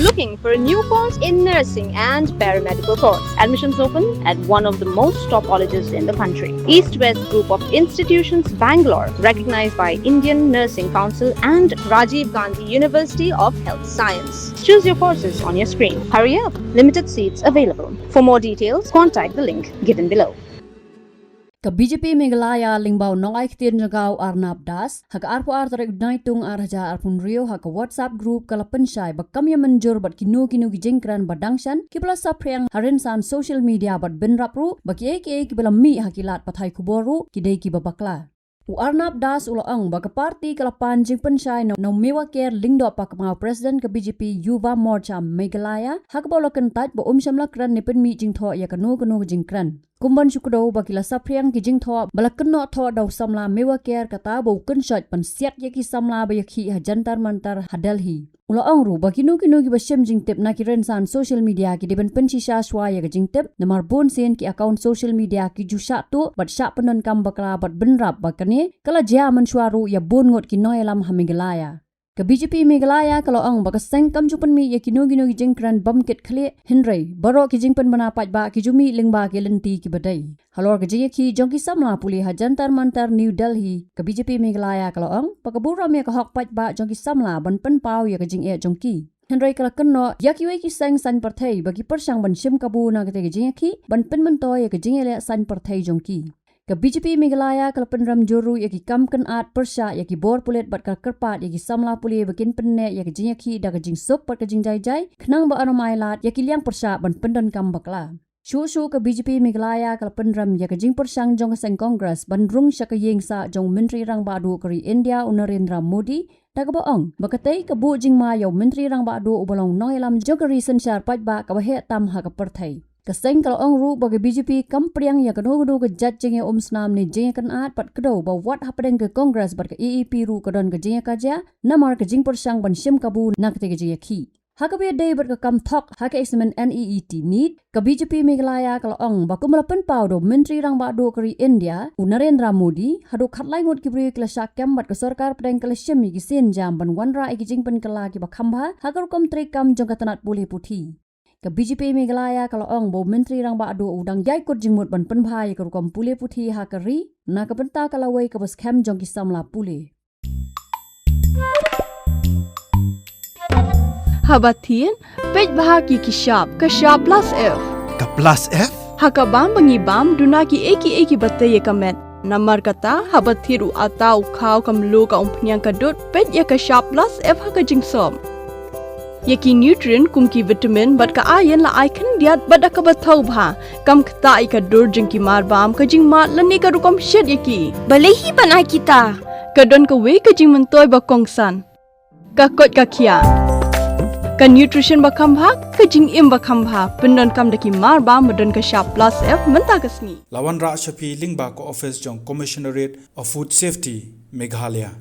Looking for a new course in nursing and paramedical course. Admissions open at one of the most top colleges in the country. East-West Group of Institutions, Bangalore, recognized by Indian Nursing Council and Rajiv Gandhi University of Health Science. Choose your courses on your screen. Hurry up, limited seats available. For more details, contact the link given below. Ka BJP Meghalaya lingbau nongai ktin jagau Arnab das hak arpo artarek naitung arja arpun rio hak WhatsApp group kala pensyai bakam ya menjur bat kinu ki jengkran badangshan kibla sapriang harinsan social media bat benrapru baki eke kibla mi hakilat pathai kuboru kidei ki babakla. Arnab das ulang baka parti kala panjing pensyai no Mewaker lingdo pak mau presiden ke BJP Yuva Morcha Meghalaya hak bola kentat bo shamla kran ni Pynmih Jingthoh ya kanu jingkran. Kumban syukdo bakila sapriang ki Jingthoh balakno tho daw samla Mewaker kata bo kensyat pensiat ya ki samla bayaki hajantar mantar hadalhi. Ulang ru bakinu ki basyam jingtip na ki rensan social media ki deben pensisha shwa ya ki jingtip namar bon sen ki account social media ki jusha tu bat syak penon kam bakla bat benrap bakane kala jia mensuaru ya bon ngot ki noyalam ha Meghalaya. Ke BJP Meghalaya kalau ang baka seng kam jupan mi ya kinu ki jingkran bamket khle Henry baro ki jingpen manapat ba ki jumi lingba ki lenti ki badai. Halor ke jing ki jongki samla puli hajantar mantar New Delhi ke BJP Meghalaya kalau ang pakabura me ka hok pat ba jongki samla ban pen pau ya ke jing e jongki. Henry kala kenno yakiwe ki seng san parthai bagi persang ban sim kabu na ke jing ki ban pen mentoy ya ke jing ele san parthai jongki. Ke BJP Meghalaya kala penram joru yaki kam kan at persya yaki bor pulet bat kal kerpat yaki samla puli bakin penne yaki jinyaki da jing sok pat jing jai khnang ba anomai lat yaki liang persya ban pendon kam bakla. Shu ke BJP Meghalaya kala penram yaki jing persang jong seng Congress ban rung syakayeng sa jong menteri rang badu kari India Narendra Modi da ka baong bakatai ka bu jing ma yaw menteri rang badu ubalong noilam jogari sensyar pat ba ka bahe tam ha ka perthai. Kaseng kalau orang ru bagi BJP kampriang ya kanu ke jat jenge snam ni jenge kan at pat kedo ba wat hapadeng ke Congress bat ke EEP ru kadon ke jenge kaja namar ke jing persang ban sim kabu nak te ke jenge ki. Hakabe day bat ke kam thok hak examen NEET need ke BJP Meghalaya kalau orang ba kumalapan pau do menteri rang ba do kari India Narendra Modi hadu khatlai ngot ki bri kla syakam bat ke sarkar padeng kala syemi ki sen jam ban wanra ki jing pen kala ki ba khamba hakar kom tri kam jong katanat boleh puthi. Ke BJP Meghalaya kalau orang bo menteri rang ba adu udang jai kot jingmut ban penbhai ke rukom pule puthi hakari na ke benta kalawai ke bas kham jong ki samla pule. Habatin pej bahagi ki shop plus F. Ka plus F? Hakabam bangibam duna ki eki batte ye kamet. Namar kata habathiru atau khau kamlu ka umpnyang kadut pej ya ka shop plus F haka jingsom. Yaki nutrient kumki vitamin bat ka ayan la icon diat bat ka bathau bha kam khta ka dur jingki mar bam ka jing mat lani ka rukom shed yaki balehi banai kita ka don ka we ka jing mentoy ba kongsan ka kot ka khia ka nutrition ba kham bha ka jing im ba kham bha pendon kam daki mar bam madon ka sharp plus F menta ka sni Lawan Ra Shafi Lingba ko office jong Commissionerate of Food Safety Meghalaya.